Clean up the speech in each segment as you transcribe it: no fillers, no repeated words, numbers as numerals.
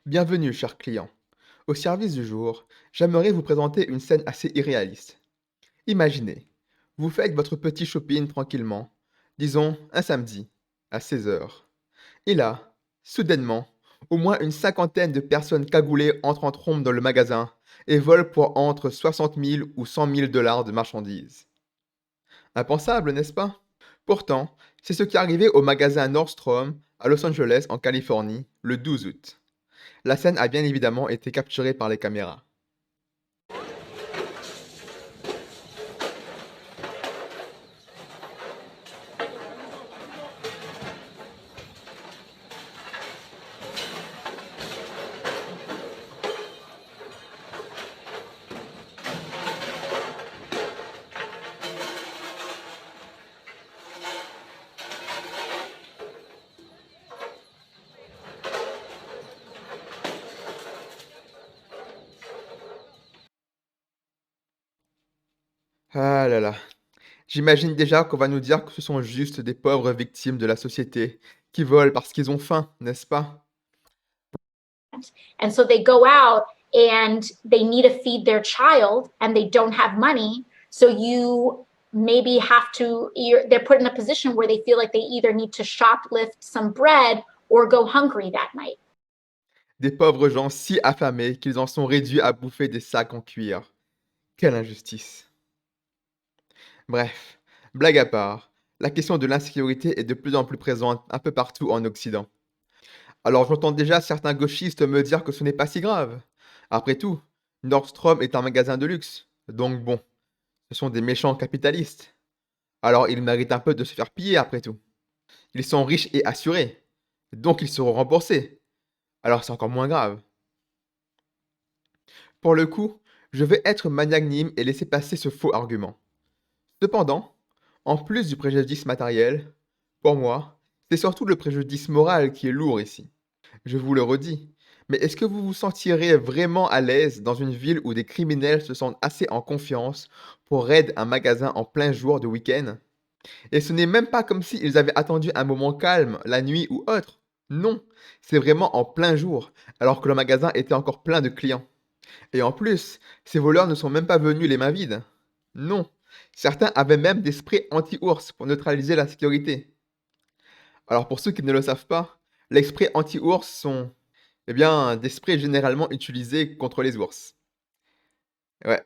Bienvenue, cher client. Au service du jour, j'aimerais vous présenter une scène assez irréaliste. Imaginez, vous faites votre petit shopping tranquillement, disons un samedi, à 16 heures. Et là, soudainement, au moins une cinquantaine de personnes cagoulées entrent en trombe dans le magasin et volent pour entre 60 000 ou 100 000 dollars de marchandises. Impensable, n'est-ce pas? Pourtant, c'est ce qui est arrivé au magasin Nordstrom à Los Angeles, en Californie, le 12 août. La scène a bien évidemment été capturée par les caméras. Ah là là, j'imagine déjà qu'on va nous dire que ce sont juste des pauvres victimes de la société qui volent parce qu'ils ont faim, n'est-ce pas? And so they go out and they need to feed their child and they don't have money. So you maybe have to, they're put in a position where they feel like they either need to shoplift some bread or go hungry that night. Des pauvres gens si affamés qu'ils en sont réduits à bouffer des sacs en cuir. Quelle injustice. Bref, blague à part, la question de l'insécurité est de plus en plus présente un peu partout en Occident. Alors j'entends déjà certains gauchistes me dire que ce n'est pas si grave. Après tout, Nordstrom est un magasin de luxe, donc bon, ce sont des méchants capitalistes. Alors ils méritent un peu de se faire piller après tout. Ils sont riches et assurés, donc ils seront remboursés. Alors c'est encore moins grave. Pour le coup, je vais être magnanime et laisser passer ce faux argument. Cependant, en plus du préjudice matériel, pour moi, c'est surtout le préjudice moral qui est lourd ici. Je vous le redis, mais est-ce que vous vous sentirez vraiment à l'aise dans une ville où des criminels se sentent assez en confiance pour raid un magasin en plein jour de week-end? Et ce n'est même pas comme s'ils avaient attendu un moment calme, la nuit ou autre. Non, c'est vraiment en plein jour, alors que le magasin était encore plein de clients. Et en plus, ces voleurs ne sont même pas venus les mains vides. Non, certains avaient même des sprays anti-ours pour neutraliser la sécurité. Alors pour ceux qui ne le savent pas, les sprays anti-ours sont, eh bien, des sprays généralement utilisés contre les ours. Ouais.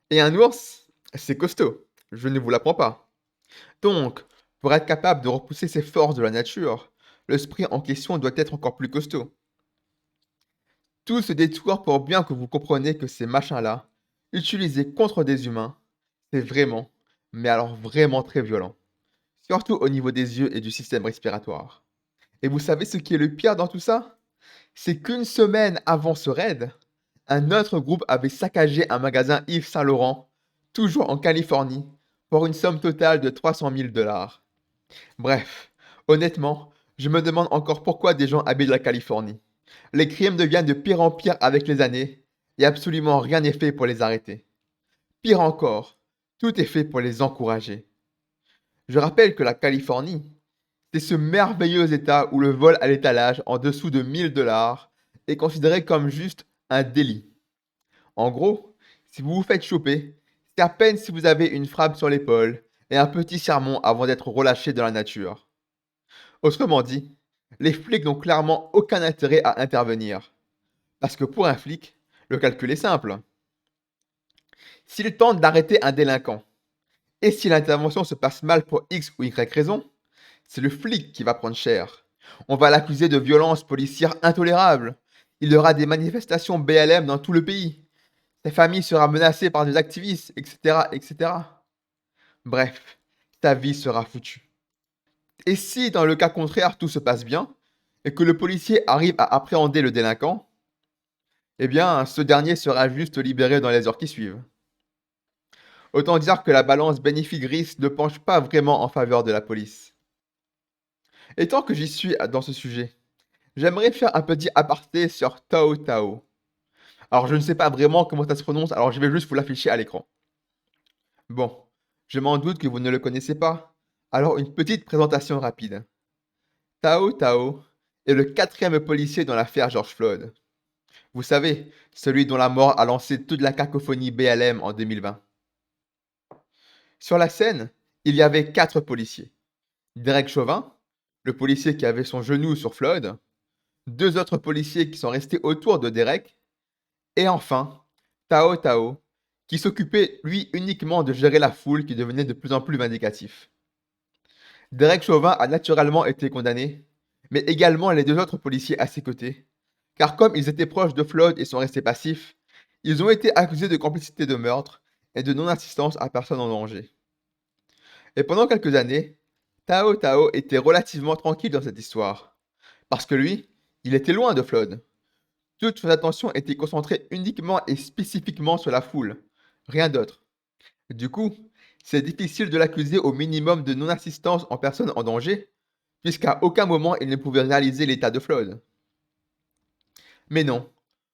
Et un ours, c'est costaud. Je ne vous l'apprends pas. Donc, pour être capable de repousser ces forces de la nature, le spray en question doit être encore plus costaud. Tout ce détour pour bien que vous compreniez que ces machins-là, utilisés contre des humains, c'est vraiment, mais alors vraiment très violent. Surtout au niveau des yeux et du système respiratoire. Et vous savez ce qui est le pire dans tout ça? C'est qu'une semaine avant ce raid, un autre groupe avait saccagé un magasin Yves Saint Laurent, toujours en Californie, pour une somme totale de 300 000 dollars. Bref, honnêtement, je me demande encore pourquoi des gens habitent la Californie. Les crimes deviennent de pire en pire avec les années, et absolument rien n'est fait pour les arrêter. Pire encore, tout est fait pour les encourager. Je rappelle que la Californie, c'est ce merveilleux état où le vol à l'étalage en dessous de 1000 dollars est considéré comme juste un délit. En gros, si vous vous faites choper, c'est à peine si vous avez une frappe sur l'épaule et un petit sermon avant d'être relâché dans la nature. Autrement dit, les flics n'ont clairement aucun intérêt à intervenir. Parce que pour un flic, le calcul est simple. S'il tente d'arrêter un délinquant, et si l'intervention se passe mal pour X ou Y raison, c'est le flic qui va prendre cher. On va l'accuser de violences policières intolérables. Il y aura des manifestations BLM dans tout le pays. Sa famille sera menacée par des activistes, etc., etc. Bref, ta vie sera foutue. Et si, dans le cas contraire, tout se passe bien, et que le policier arrive à appréhender le délinquant, eh bien, ce dernier sera juste libéré dans les heures qui suivent. Autant dire que la balance bénéfice-risque ne penche pas vraiment en faveur de la police. Et tant que j'y suis dans ce sujet, j'aimerais faire un petit aparté sur Tao Tao. Alors, je ne sais pas vraiment comment ça se prononce, alors je vais juste vous l'afficher à l'écran. Bon, je m'en doute que vous ne le connaissez pas, alors une petite présentation rapide. Tao Tao est le quatrième policier dans l'affaire George Floyd. Vous savez, celui dont la mort a lancé toute la cacophonie BLM en 2020. Sur la scène, il y avait 4 policiers. Derek Chauvin, le policier qui avait son genou sur Floyd, 2 autres policiers qui sont restés autour de Derek, et enfin, Tao Tao, qui s'occupait lui uniquement de gérer la foule qui devenait de plus en plus vindicatif. Derek Chauvin a naturellement été condamné, mais également les 2 autres policiers à ses côtés, car comme ils étaient proches de Floyd et sont restés passifs, ils ont été accusés de complicité de meurtre et de non-assistance à personne en danger. Et pendant quelques années, Tao Tao était relativement tranquille dans cette histoire, parce que lui, il était loin de Floyd. Toute son attention était concentrée uniquement et spécifiquement sur la foule, rien d'autre. Du coup, c'est difficile de l'accuser au minimum de non-assistance en personne en danger, puisqu'à aucun moment il ne pouvait réaliser l'état de Floyd. Mais non,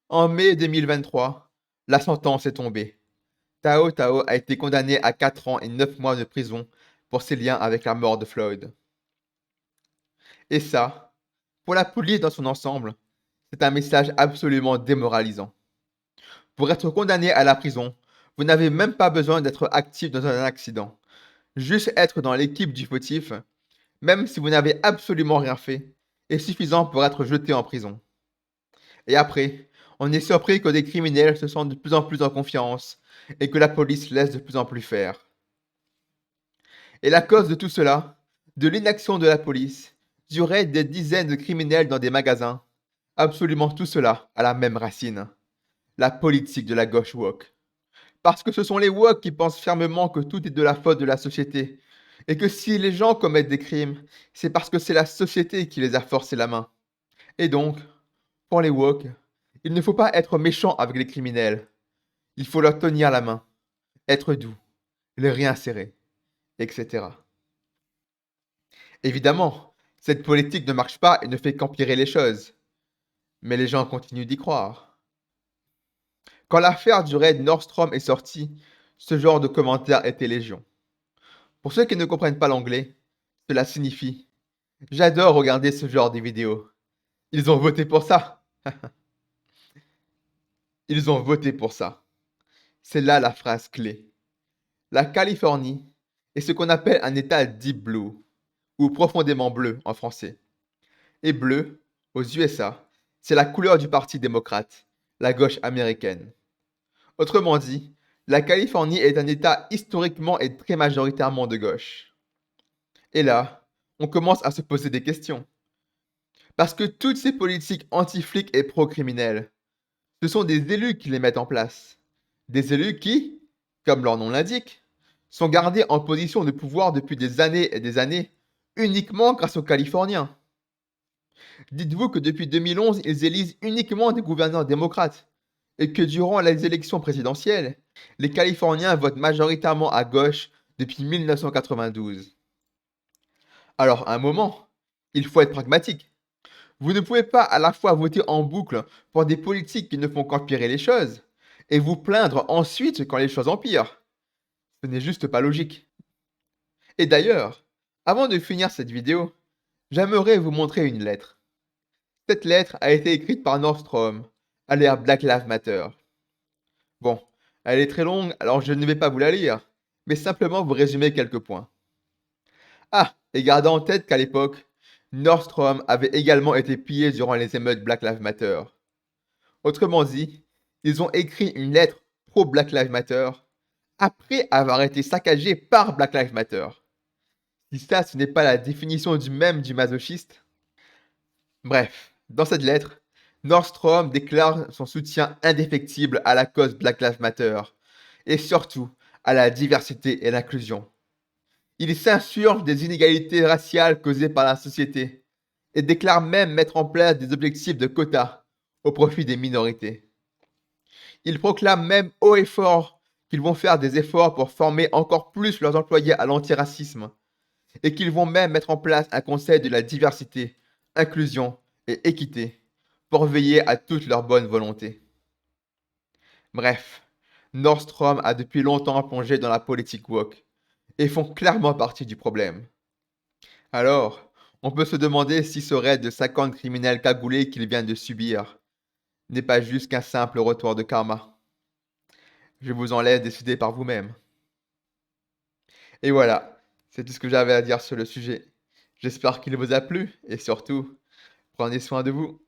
en mai 2023, la sentence est tombée. Tao Tao a été condamné à 4 ans et 9 mois de prison pour ses liens avec la mort de Floyd. Et ça, pour la police dans son ensemble, c'est un message absolument démoralisant. Pour être condamné à la prison, vous n'avez même pas besoin d'être actif dans un accident. Juste être dans l'équipe du fautif, même si vous n'avez absolument rien fait, est suffisant pour être jeté en prison. Et après, on est surpris que des criminels se sentent de plus en plus en confiance et que la police laisse de plus en plus faire. Et la cause de tout cela, de l'inaction de la police, du raid des dizaines de criminels dans des magasins, absolument tout cela a la même racine, la politique de la gauche woke. Parce que ce sont les woke qui pensent fermement que tout est de la faute de la société, et que si les gens commettent des crimes, c'est parce que c'est la société qui les a forcés la main. Et donc, pour les woke, il ne faut pas être méchant avec les criminels. Il faut leur tenir la main, être doux, les réinsérer, etc. Évidemment, cette politique ne marche pas et ne fait qu'empirer les choses. Mais les gens continuent d'y croire. Quand l'affaire du raid Nordstrom est sortie, ce genre de commentaires était légion. Pour ceux qui ne comprennent pas l'anglais, cela signifie j'adore regarder ce genre de vidéos. Ils ont voté pour ça. Ils ont voté pour ça. C'est là la phrase clé. La Californie est ce qu'on appelle un état deep blue, ou profondément bleu en français. Et bleu, aux USA, c'est la couleur du Parti démocrate, la gauche américaine. Autrement dit, la Californie est un État historiquement et très majoritairement de gauche. Et là, on commence à se poser des questions. Parce que toutes ces politiques anti-flics et pro-criminels, ce sont des élus qui les mettent en place. Des élus qui, comme leur nom l'indique, sont gardés en position de pouvoir depuis des années et des années, uniquement grâce aux Californiens. Dites-vous que depuis 2011, ils élisent uniquement des gouverneurs démocrates, et que durant les élections présidentielles, les Californiens votent majoritairement à gauche depuis 1992. Alors, à un moment, il faut être pragmatique. Vous ne pouvez pas à la fois voter en boucle pour des politiques qui ne font qu'empirer les choses, et vous plaindre ensuite quand les choses empirent. Ce n'est juste pas logique. Et d'ailleurs, avant de finir cette vidéo, j'aimerais vous montrer une lettre. Cette lettre a été écrite par Nordstrom, à l'ère Black Lives Matter. Bon, elle est très longue, alors je ne vais pas vous la lire, mais simplement vous résumer quelques points. Ah, et gardez en tête qu'à l'époque, Nordstrom avait également été pillé durant les émeutes Black Lives Matter. Autrement dit, ils ont écrit une lettre pro Black Lives Matter après avoir été saccagés par Black Lives Matter. Si ça, ce n'est pas la définition du même du masochiste. Bref, dans cette lettre, Nordstrom déclare son soutien indéfectible à la cause Black Lives Matter et surtout à la diversité et l'inclusion. Il s'insurge des inégalités raciales causées par la société et déclare même mettre en place des objectifs de quotas au profit des minorités. Ils proclament même haut et fort qu'ils vont faire des efforts pour former encore plus leurs employés à l'antiracisme et qu'ils vont même mettre en place un conseil de la diversité, inclusion et équité pour veiller à toute leur bonne volonté. Bref, Nordstrom a depuis longtemps plongé dans la politique woke et font clairement partie du problème. Alors, On peut se demander si ce raid de 50 criminels cagoulés qu'il vient de subir n'est pas juste qu'un simple retour de karma. Je vous en laisse décider par vous-même. Et voilà, c'est tout ce que j'avais à dire sur le sujet. J'espère qu'il vous a plu et surtout, prenez soin de vous.